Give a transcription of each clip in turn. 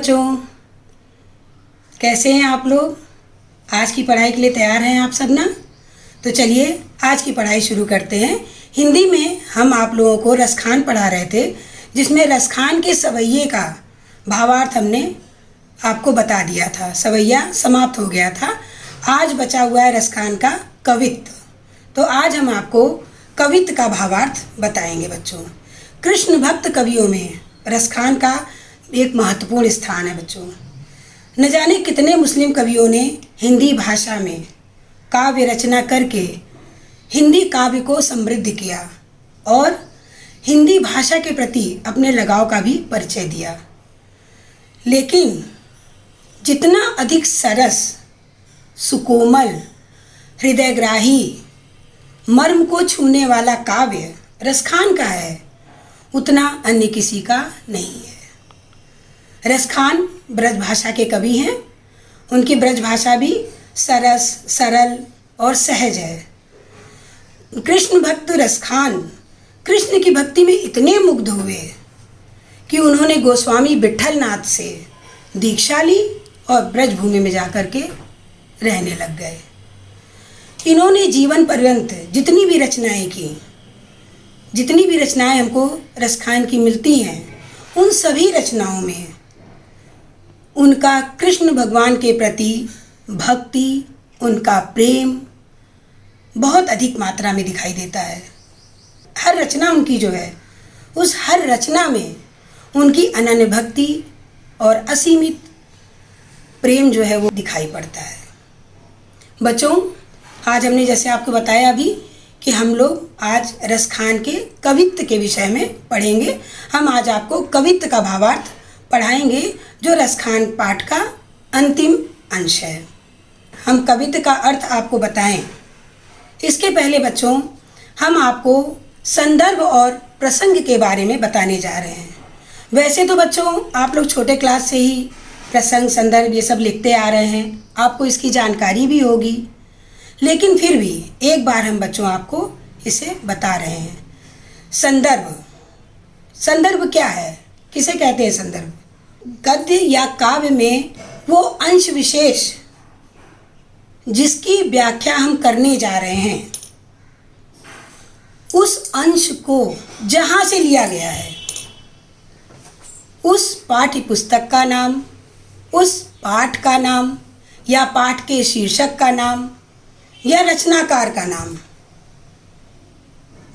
बच्चों, कैसे हैं आप लोग? आज की पढ़ाई के लिए तैयार हैं आप सब ना? तो चलिए आज की पढ़ाई शुरू करते हैं। हिंदी में हम आप लोगों को रसखान पढ़ा रहे थे, जिसमें रसखान के सवैये का भावार्थ हमने आपको बता दिया था। सवैया समाप्त हो गया था। आज बचा हुआ है रसखान का कवित्त। तो आज हम आपको कवित्त का भावार्थ बताएंगे बच्चों। कृष्ण भक्त कवियों में रसखान का एक महत्वपूर्ण स्थान है बच्चों। न जाने कितने मुस्लिम कवियों ने हिंदी भाषा में काव्य रचना करके हिंदी काव्य को समृद्ध किया और हिंदी भाषा के प्रति अपने लगाव का भी परिचय दिया। लेकिन जितना अधिक सरस, सुकोमल, हृदयग्राही, मर्म को छूने वाला काव्य रसखान का है, उतना अन्य किसी का नहीं है। रसखान ब्रज भाषा के कवि हैं। उनकी ब्रज भाषा भी सरस, सरल और सहज है। कृष्ण भक्त रसखान कृष्ण की भक्ति में इतने मुग्ध हुए कि उन्होंने गोस्वामी विट्ठलनाथ से दीक्षा ली और ब्रजभूमि में जाकर के रहने लग गए। इन्होंने जीवन पर्यंत जितनी भी रचनाएं हमको रसखान की मिलती हैं, उन सभी रचनाओं में उनका कृष्ण भगवान के प्रति भक्ति, उनका प्रेम बहुत अधिक मात्रा में दिखाई देता है। हर रचना उनकी जो है, उस हर रचना में उनकी अनन्य भक्ति और असीमित प्रेम जो है वो दिखाई पड़ता है। बच्चों, आज हमने जैसे आपको बताया अभी कि हम लोग आज रसखान के कवित्त के विषय में पढ़ेंगे। हम आज आपको कवित्त का भावार्थ पढ़ाएंगे, जो रसखान पाठ का अंतिम अंश है। हम कवित्त का अर्थ आपको बताएं, इसके पहले बच्चों हम आपको संदर्भ और प्रसंग के बारे में बताने जा रहे हैं। वैसे तो बच्चों आप लोग छोटे क्लास से ही प्रसंग, संदर्भ ये सब लिखते आ रहे हैं, आपको इसकी जानकारी भी होगी, लेकिन फिर भी एक बार हम बच्चों आपको इसे बता रहे हैं। संदर्भ क्या है, किसे कहते हैं संदर्भ? गद्य या काव्य में वो अंश विशेष जिसकी व्याख्या हम करने जा रहे हैं, उस अंश को जहाँ से लिया गया है, उस पाठ्य पुस्तक का नाम, उस पाठ का नाम या पाठ के शीर्षक का नाम या रचनाकार का नाम,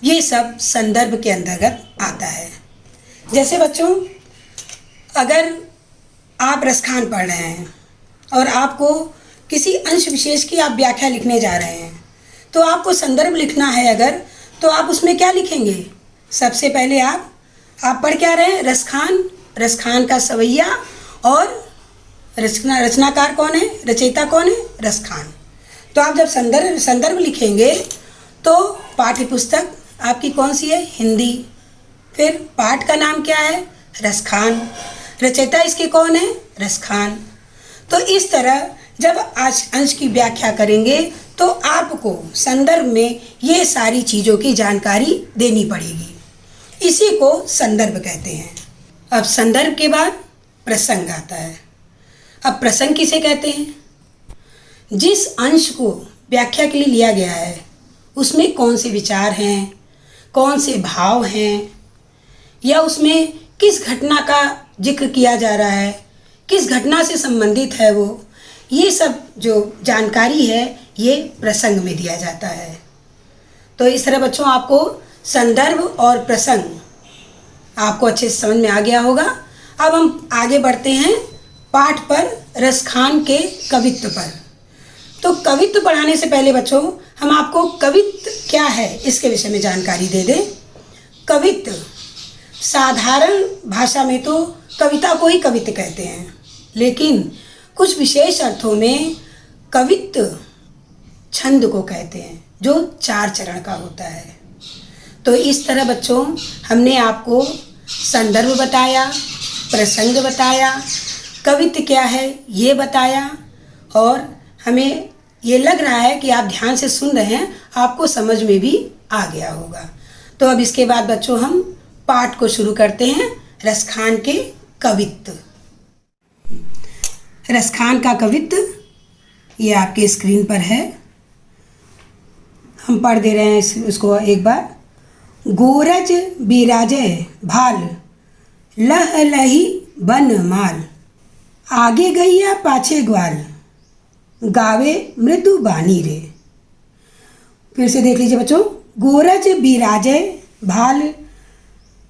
ये सब संदर्भ के अंतर्गत आता है। जैसे बच्चों, अगर आप रसखान पढ़ रहे हैं और आपको किसी अंश विशेष की आप व्याख्या लिखने जा रहे हैं, तो आपको संदर्भ लिखना है अगर, तो आप उसमें क्या लिखेंगे? सबसे पहले आप पढ़ क्या रहे हैं? रसखान का सवैया और रचनाकार कौन है, रचयिता कौन है? रसखान। तो आप जब संदर्भ लिखेंगे तो पाठ्य पुस्तक आपकी कौन सी है? हिंदी। फिर पाठ का नाम क्या है? रसखान। रचयिता इसके कौन है? रसखान। तो इस तरह जब आज अंश की व्याख्या करेंगे तो आपको संदर्भ में ये सारी चीज़ों की जानकारी देनी पड़ेगी। इसी को संदर्भ कहते हैं। अब संदर्भ के बाद प्रसंग आता है। अब प्रसंग किसे कहते हैं? जिस अंश को व्याख्या के लिए लिया गया है, उसमें कौन से विचार हैं, कौन से भाव हैं, या उसमें किस घटना का जिक्र किया जा रहा है, किस घटना से संबंधित है वो, ये सब जो जानकारी है ये प्रसंग में दिया जाता है। तो इस तरह बच्चों आपको संदर्भ और प्रसंग आपको अच्छे से समझ में आ गया होगा। अब हम आगे बढ़ते हैं पाठ पर, रसखान के कवित्त पर। तो कवित्त पढ़ाने से पहले बच्चों हम आपको कवित्त क्या है इसके विषय में जानकारी दे दें। कवित्त साधारण भाषा में तो कविता को ही कवित्त कहते हैं, लेकिन कुछ विशेष अर्थों में कवित्त छंद को कहते हैं, जो 4 चरण का होता है। तो इस तरह बच्चों हमने आपको संदर्भ बताया, प्रसंग बताया, कवित्त क्या है ये बताया, और हमें ये लग रहा है कि आप ध्यान से सुन रहे हैं, आपको समझ में भी आ गया होगा। तो अब इसके बाद बच्चों हम पाठ को शुरू करते हैं, रसखान के कवित्त। रसखान का कवित्व, ये आपके स्क्रीन पर है, हम पढ़ दे रहे हैं उसको एक बार। गोरज बिराजय भाल, लह लही बन माल, आगे गैया पाछे ग्वाल, गावे मृदु बानी रे। फिर से देख लीजिए बच्चों। गोरज बिराजय भाल,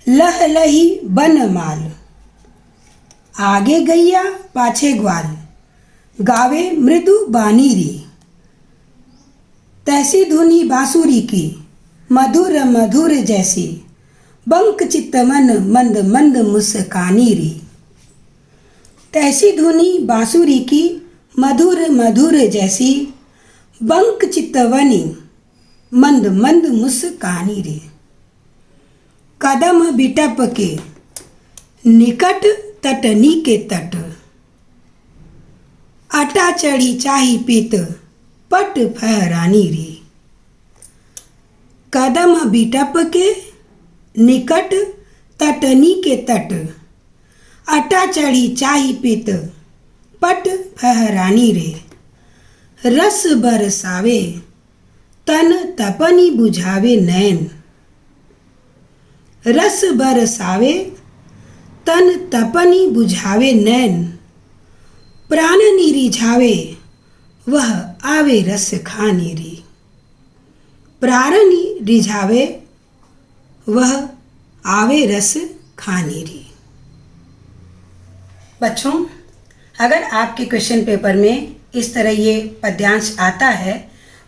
लह लही बन माल, आगे गैया पाछे ग्वाल, गावे मृदु बानी रे। तैसी धुनी बांसुरी की, मधुर मधुर जैसी, बंक चित्तवन मंद मंद मुस्कानी रे। तैसी धुनी बांसुरी की, मधुर मधुर जैसी, बंक चित्तवनी मंद मंद मुस्कानी रे। कदम बिटप के निकट तटनी के तट, अटा चढ़ी चाही पीत पट फहरानी रे। कदम बिटप के निकट तटनी के तट, अटा चढ़ी चाही पीत पट फहरानी रे। रस बरसावे तन तपनी बुझावे नैन, रस बरसावे तन तपनी बुझावे नैन, प्राण निरिझावे वह आवे रस खाने रे। प्राण रिझावे वह आवे रस खाने रे। बच्चों, अगर आपके क्वेश्चन पेपर में इस तरह ये पद्यांश आता है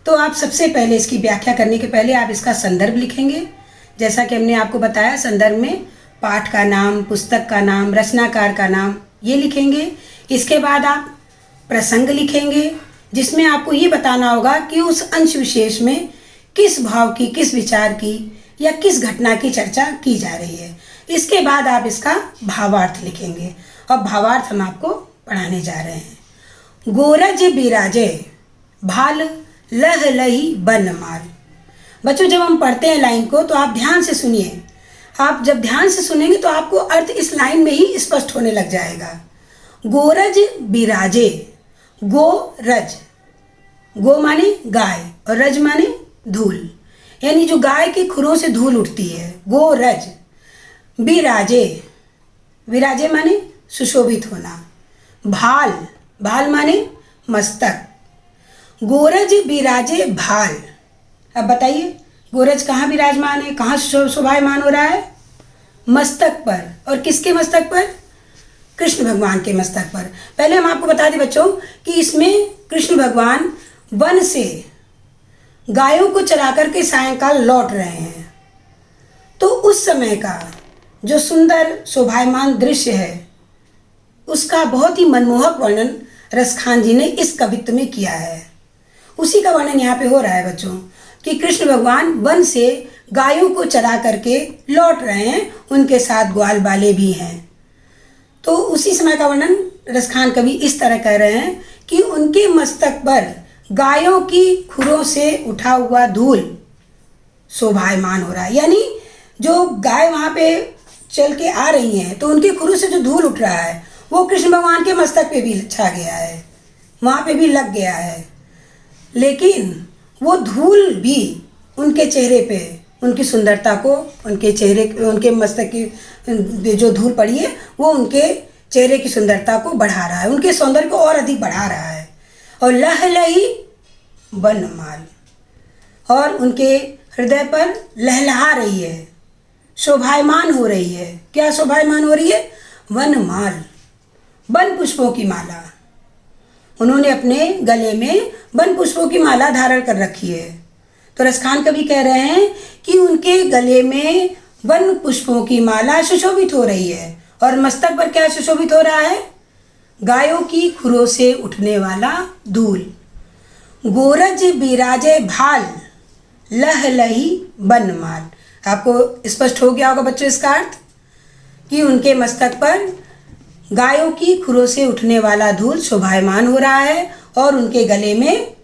तो आप सबसे पहले इसकी व्याख्या करने के पहले आप इसका संदर्भ लिखेंगे। जैसा कि हमने आपको बताया, संदर्भ में पाठ का नाम, पुस्तक का नाम, रचनाकार का नाम ये लिखेंगे। इसके बाद आप प्रसंग लिखेंगे जिसमें आपको ये बताना होगा कि उस अंश विशेष में किस भाव की, किस विचार की या किस घटना की चर्चा की जा रही है। इसके बाद आप इसका भावार्थ लिखेंगे और भावार्थ हम आपको पढ़ाने जा रहे हैं। गोरज बिराजे भाल, लह लही बन माल। बच्चों, जब हम पढ़ते हैं लाइन को तो आप ध्यान से सुनिए। आप जब ध्यान से सुनेंगे तो आपको अर्थ इस लाइन में ही स्पष्ट होने लग जाएगा। गोरज बिराजे, गो रज, गो माने गाय और रज माने धूल, यानी जो गाय की खुरों से धूल उठती है, गो रज। बिराजे, विराजे माने सुशोभित होना। भाल, भाल माने मस्तक। गोरज बिराजे भाल। अब बताइए, गोरज कहाँ विराजमान है, कहाँ शोभायमान हो रहा है? मस्तक पर। और किसके मस्तक पर? कृष्ण भगवान के मस्तक पर। पहले हम आपको बता दें बच्चों कि इसमें कृष्ण भगवान वन से गायों को चरा करके सायंकाल लौट रहे हैं, तो उस समय का जो सुंदर शोभायमान दृश्य है उसका बहुत ही मनमोहक वर्णन रसखान जी ने इस कवित्व में किया है। उसी का वर्णन यहाँ पे हो रहा है बच्चों कि कृष्ण भगवान वन से गायों को चरा करके लौट रहे हैं, उनके साथ ग्वाल बाले भी हैं। तो उसी समय का वर्णन रसखान कवि इस तरह कह रहे हैं कि उनके मस्तक पर गायों की खुरों से उठा हुआ धूल शोभायमान हो रहा है। यानी जो गाय वहाँ पे चल के आ रही हैं तो उनके खुरों से जो धूल उठ रहा है वो कृष्ण भगवान के मस्तक पे भी छा गया है, वहाँ पे भी लग गया है। लेकिन वो धूल भी उनके चेहरे पे उनकी सुंदरता को, उनके चेहरे, उनके मस्तक की जो धूल पड़ी है वो उनके चेहरे की सुंदरता को बढ़ा रहा है, उनके सौंदर्य को और अधिक बढ़ा रहा है। और लह लही बन माल, और उनके हृदय पर लहलहा रही है, शोभायमान हो रही है। क्या शोभायमान हो रही है? वन माल, वन पुष्पों की माला। उन्होंने अपने गले में वन पुष्पों की माला धारण कर रखी है। तो रसखान कवि कह रहे हैं कि उनके गले में वन पुष्पों की माला सुशोभित हो रही है। और मस्तक पर क्या सुशोभित हो रहा है? गायों की खुरों से उठने वाला धूल। गोरज बिराजे भाल, लह लही बन माल। आपको स्पष्ट हो गया होगा बच्चों इसका अर्थ कि उनके मस्तक पर गायों की खुरों से उठने वाला धूल शोभायमान हो रहा है और उनके गले में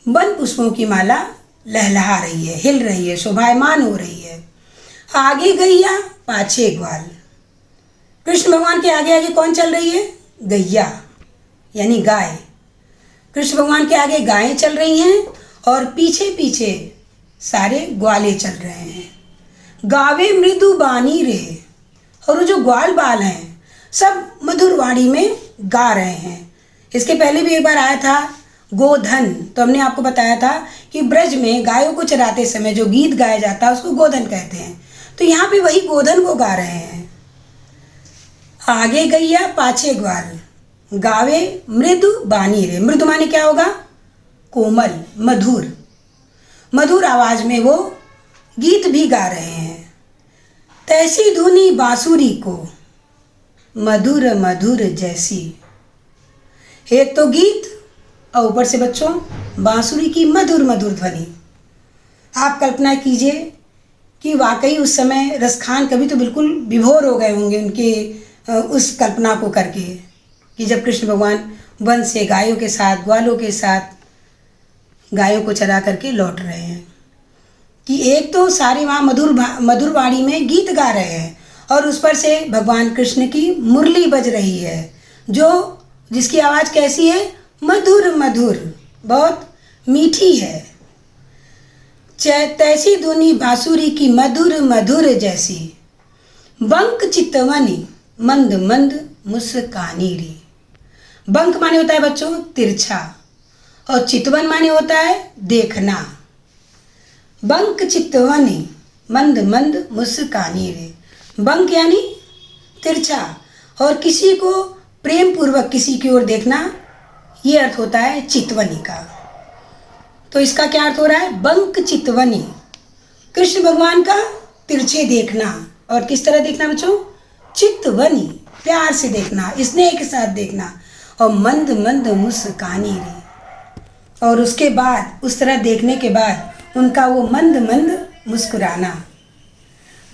वन पुष्पों की माला लहलहा रही है, हिल रही है, शोभायमान हो रही है। आगे गैया पाछे ग्वाल। कृष्ण भगवान के आगे आगे कौन चल रही है? गैया, यानी गाय। कृष्ण भगवान के आगे गायें चल रही हैं और पीछे पीछे सारे ग्वाले चल रहे हैं। गावे मृदु बानी रे, और वो जो ग्वाल बाल हैं सब मधुर वाणी में गा रहे हैं। इसके पहले भी एक बार आया था गोधन, तो हमने आपको बताया था कि ब्रज में गायों को चराते समय जो गीत गाया जाता है उसको गोधन कहते हैं। तो यहाँ पे वही गोधन को गा रहे हैं। आगे गैया पाछे ग्वाल, गावे मृदु बानी रे। मृदु माने क्या होगा? कोमल, मधुर। मधुर आवाज में वो गीत भी गा रहे हैं। तैसी धुनी बांसुरी को, मधुर मधुर जैसी। एक तो गीत और ऊपर से बच्चों बांसुरी की मधुर मधुर ध्वनि। आप कल्पना कीजिए कि वाकई उस समय रसखान कवि तो बिल्कुल विभोर हो गए होंगे उनके उस कल्पना को करके कि जब कृष्ण भगवान वन से गायों के साथ, ग्वालों के साथ गायों को चरा करके लौट रहे हैं, कि एक तो सारे वहाँ मधुर वाणी में गीत गा रहे हैं और उस पर से भगवान कृष्ण की मुरली बज रही है, जो जिसकी आवाज़ कैसी है? मधुर मधुर, बहुत मीठी है। तैसी धुनी बांसुरी की मधुर मधुर जैसी, बंक चितवनी मंद मंद मुस्कानी री। बंक माने होता है बच्चों तिरछा, और चितवन माने होता है देखना। बंक चितवनी मंद मंद मुस्कानी रे। बंक यानी तिरछा, और किसी को प्रेम पूर्वक किसी की ओर देखना, ये अर्थ होता है चितवनी का। तो इसका क्या अर्थ हो रहा है? बंक चितवनी, कृष्ण भगवान का तिरछे देखना। और किस तरह देखना बच्चों? चितवनी, प्यार से देखना, स्नेह के साथ देखना। और मंद मंद मुस्कानी रे, और उसके बाद उस तरह देखने के बाद उनका वो मंद मंद मुस्कुराना।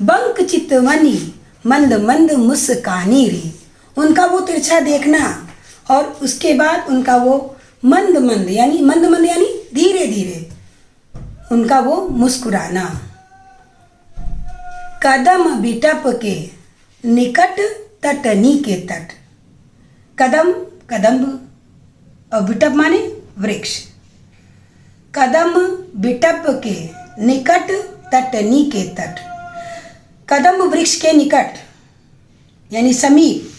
बंक चितवनी मंद मंद मुस्कानी रे, उनका वो तिरछा देखना और उसके बाद उनका वो मंद मंद यानी धीरे धीरे उनका वो मुस्कुराना। कदम बिटप के निकट तटनी के तट। कदम, कदम्ब और बिटप माने वृक्ष। कदम बिटप के निकट तटनी के तट। कदम्ब वृक्ष के निकट यानी समीप,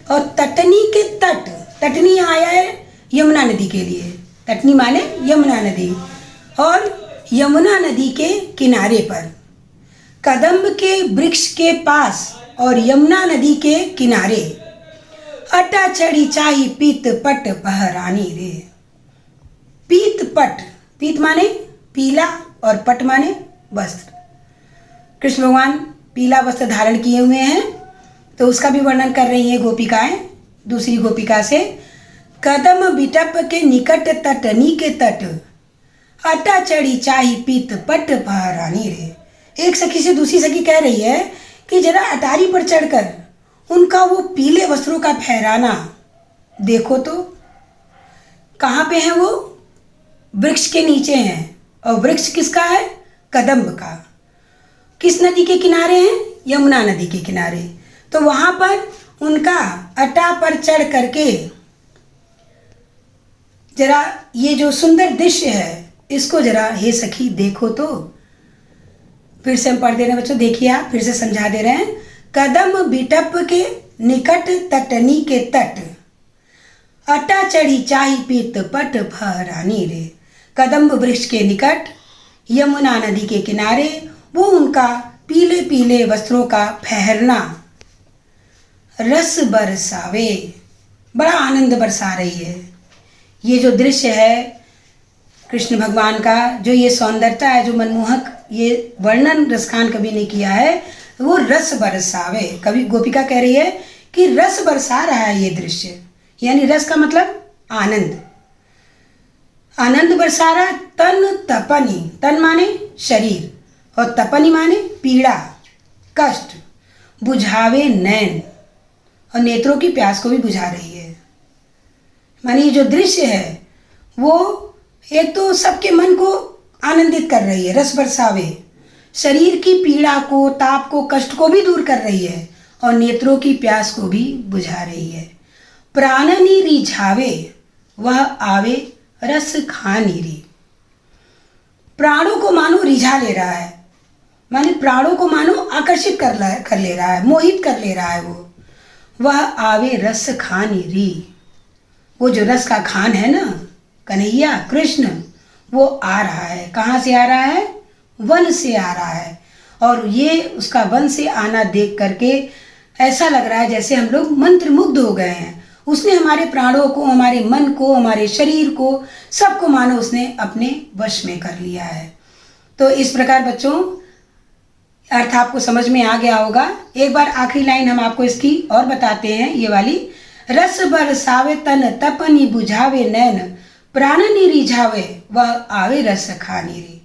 और तटनी के तट, तटनी आया है यमुना नदी के लिए। तटनी माने यमुना नदी, और यमुना नदी के किनारे पर, कदम्ब के वृक्ष के पास और यमुना नदी के किनारे, अटा चढ़ी चाही पीत पट पहरानी रे। पीत पट, पीत माने पीला और पट माने वस्त्र। कृष्ण भगवान पीला वस्त्र धारण किए हुए हैं, तो उसका भी वर्णन कर रही है गोपिकाएं दूसरी गोपिका से। कदम बिटप के निकट तटनी के तट, अटा चढ़ी चाही पीत पट पहरानी रे। एक सखी से दूसरी सखी कह रही है कि जरा अटारी पर चढ़कर उनका वो पीले वस्त्रों का फहराना देखो तो। कहाँ पे है वो? वृक्ष के नीचे हैं, और वृक्ष किसका है? कदम्ब का। किस नदी के किनारे हैं? यमुना नदी के किनारे। तो वहाँ पर उनका अटा पर चढ़ करके जरा ये जो सुंदर दृश्य है इसको जरा हे सखी देखो तो। फिर से हम पढ़ दे रहे हैं बच्चों, देखिए आप, फिर से समझा दे रहे हैं। कदम बिटप के निकट तटनी के तट, अटा चढ़ी चाही पीत पट फहरानी रे। कदम्ब वृक्ष के निकट यमुना नदी के किनारे वो उनका पीले पीले वस्त्रों का फहरना रस बरसावे, बड़ा आनंद बरसा रही है। ये जो दृश्य है कृष्ण भगवान का, जो ये सौंदर्यता है, जो मनमोहक ये वर्णन रसखान कवि ने किया है, वो रस बरसावे। कवि गोपिका कह रही है कि रस बरसा रहा है ये दृश्य, यानी रस का मतलब आनंद। आनंद बरसा रहा। तन तपनी, तन माने शरीर और तपनी माने पीड़ा, कष्ट। बुझावे नैन, और नेत्रों की प्यास को भी बुझा रही है। माने ये जो दृश्य है वो एक तो सबके मन को आनंदित कर रही है, रस बरसावे। शरीर की पीड़ा को, ताप को, कष्ट को भी दूर कर रही है, और नेत्रों की प्यास को भी बुझा रही है। प्राणनी रिझावे वह आवे रस खानी री। प्राणों को मानो रिझा ले रहा है, माने प्राणों को मानो आकर्षित कर ले रहा है, मोहित कर ले रहा है वो। वह आवे रस खानी री, वो जो रस का खान है ना, कन्हैया कृष्ण, वो आ रहा है। कहाँ से आ रहा है? वन से आ रहा है। और ये उसका वन से आना देख करके ऐसा लग रहा है जैसे हम लोग मंत्रमुग्ध हो गए हैं। उसने हमारे प्राणों को, हमारे मन को, हमारे शरीर को, सबको मानो उसने अपने वश में कर लिया है। तो इस प्रकार बच्चों अर्थ आपको समझ में आ गया होगा। एक बार आखिरी लाइन हम आपको इसकी और बताते हैं, ये वाली। रस बरसावे तन तपनी बुझावे नैन, प्राणनी रिझावे वह आवे रस खानी रे।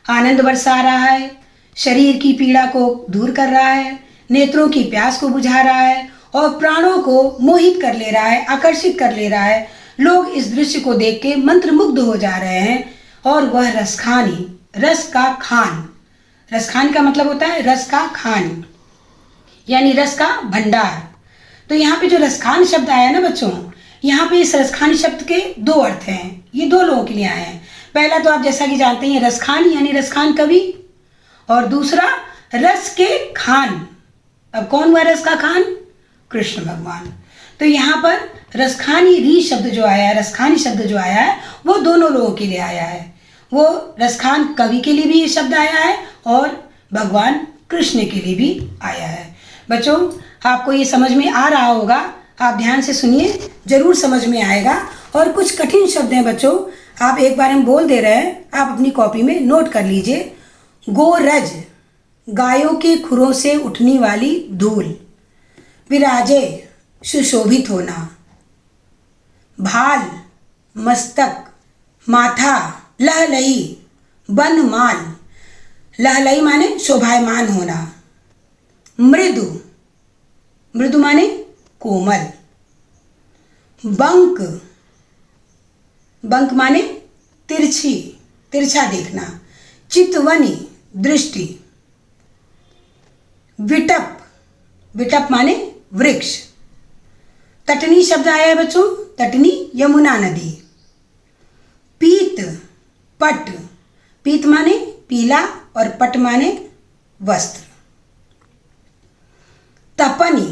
आनंद बरसा रहा है, शरीर की पीड़ा को दूर कर रहा है, नेत्रों की प्यास को बुझा रहा है और प्राणों को मोहित कर ले रहा है, आकर्षित कर ले रहा है। लोग इस दृश्य को देख के मंत्रमुग्ध हो जा रहे हैं। और वह रसखानी, रस का खान, रसखान का मतलब होता है रस का खान, यानी रस का भंडार। तो यहाँ पे जो रसखान शब्द आया ना बच्चों, यहाँ पे इस रसखान शब्द के दो अर्थ हैं। ये दो लोगों के लिए आए हैं। पहला तो आप जैसा कि जानते हैं रसखान यानी रसखान कवि, और दूसरा रस के खान। अब कौन हुआ रस का खान? कृष्ण भगवान। तो यहाँ पर रसखानी री शब्द जो आया है, रसखानी शब्द जो आया है, वो दोनों लोगों के लिए आया है। वो रसखान कवि के लिए भी ये शब्द आया है और भगवान कृष्ण के लिए भी आया है। बच्चों आपको ये समझ में आ रहा होगा, आप ध्यान से सुनिए, जरूर समझ में आएगा। और कुछ कठिन शब्द हैं बच्चों, आप एक बार हम बोल दे रहे हैं, आप अपनी कॉपी में नोट कर लीजिए। गोरज, गायों के खुरों से उठने वाली धूल। विराजे, सुशोभित होना। भाल, मस्तक, माथा। लहलई, बनमाल, लहलई माने शोभायमान होना। मृदु, मृदु माने कोमल। बंक, बंक माने तिरछी, तिरछा देखना। चितवनी, दृष्टि। विटप, विटप माने वृक्ष। तटनी शब्द आया है बच्चों, तटनी यमुना नदी। पीत, पट, पीत माने पीला और पट माने वस्त्र। तपनी,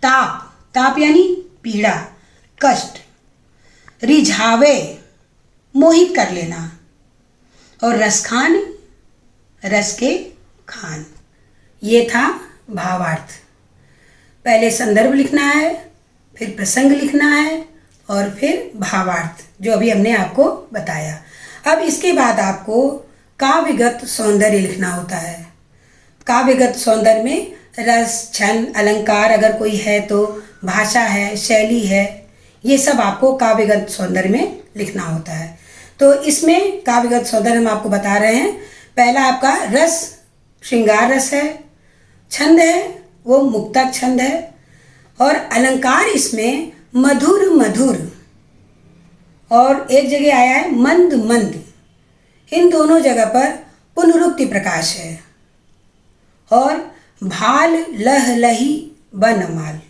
ताप, ताप यानी पीड़ा, कष्ट। रिझावे, मोहित कर लेना। और रसखान, रस के खान। ये था भावार्थ। पहले संदर्भ लिखना है, फिर प्रसंग लिखना है और फिर भावार्थ, जो अभी हमने आपको बताया। अब इसके बाद आपको काव्यगत सौंदर्य लिखना होता है। काव्यगत सौंदर्य में रस, छंद, अलंकार अगर कोई है तो, भाषा है, शैली है, ये सब आपको काव्यगत सौंदर्य में लिखना होता है। तो इसमें काव्यगत सौंदर्य हम आपको बता रहे हैं। पहला आपका रस, श्रृंगार रस है। छंद है वो मुक्तक छंद है। और अलंकार इसमें मधुर मधुर, और एक जगह आया है मंद मंद। इन दोनों जगह पर पुनरुक्ति प्रकाश है। और भाल, लह लही, बनमाल,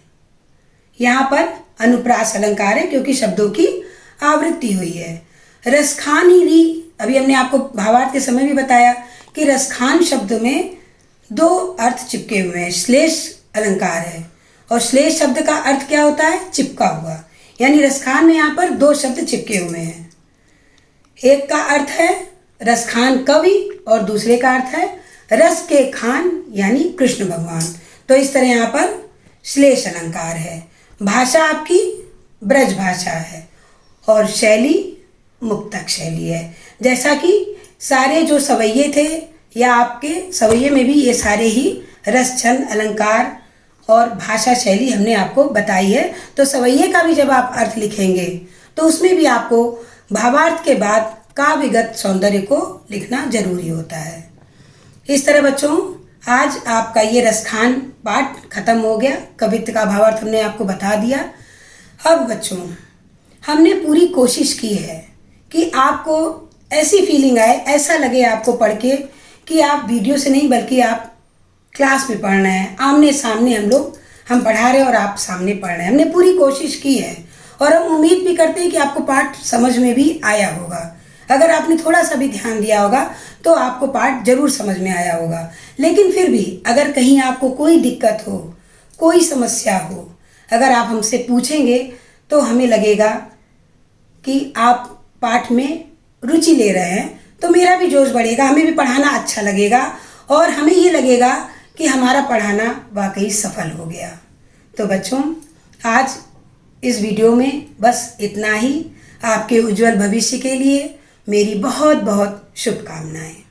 यहाँ पर अनुप्रास अलंकार है क्योंकि शब्दों की आवृत्ति हुई है। रसखानी री, अभी हमने आपको भावार्थ के समय भी बताया कि रसखान शब्द में दो अर्थ चिपके हुए हैं। श्लेष अलंकार है और श्लेष शब्द का अर्थ क्या होता है? चिपका हुआ। यानी रसखान में यहाँ पर दो शब्द चिपके हुए हैं। एक का अर्थ है रसखान कवि और दूसरे का अर्थ है रस के खान यानी कृष्ण भगवान। तो इस तरह यहाँ पर श्लेष अलंकार है। भाषा आपकी ब्रज भाषा है और शैली मुक्तक शैली है। जैसा कि सारे जो सवैये थे या आपके सवैये में भी ये सारे ही रस, छंद, अलंकार और भाषा शैली हमने आपको बताई है। तो सवैये का भी जब आप अर्थ लिखेंगे तो उसमें भी आपको भावार्थ के बाद काव्यगत सौंदर्य को लिखना जरूरी होता है। इस तरह बच्चों आज आपका ये रसखान पाठ खत्म हो गया। कवित्व का भावार्थ हमने आपको बता दिया। अब बच्चों हमने पूरी कोशिश की है कि आपको ऐसी फीलिंग आए, ऐसा लगे आपको पढ़ के कि आप वीडियो से नहीं बल्कि आप क्लास में पढ़ रहे हैं, आमने सामने हम लोग हम पढ़ा रहे हैं और आप सामने पढ़ रहे हैं। हमने पूरी कोशिश की है और हम उम्मीद भी करते हैं कि आपको पाठ समझ में भी आया होगा। अगर आपने थोड़ा सा भी ध्यान दिया होगा तो आपको पाठ जरूर समझ में आया होगा। लेकिन फिर भी अगर कहीं आपको कोई दिक्कत हो, कोई समस्या हो, अगर आप हमसे पूछेंगे तो हमें लगेगा कि आप पाठ में रुचि ले रहे हैं, तो मेरा भी जोश बढ़ेगा, हमें भी पढ़ाना अच्छा लगेगा और हमें ये लगेगा कि हमारा पढ़ाना वाकई सफल हो गया। तो बच्चों, आज इस वीडियो में बस इतना ही। आपके उज्जवल भविष्य के लिए मेरी बहुत बहुत शुभकामनाएं।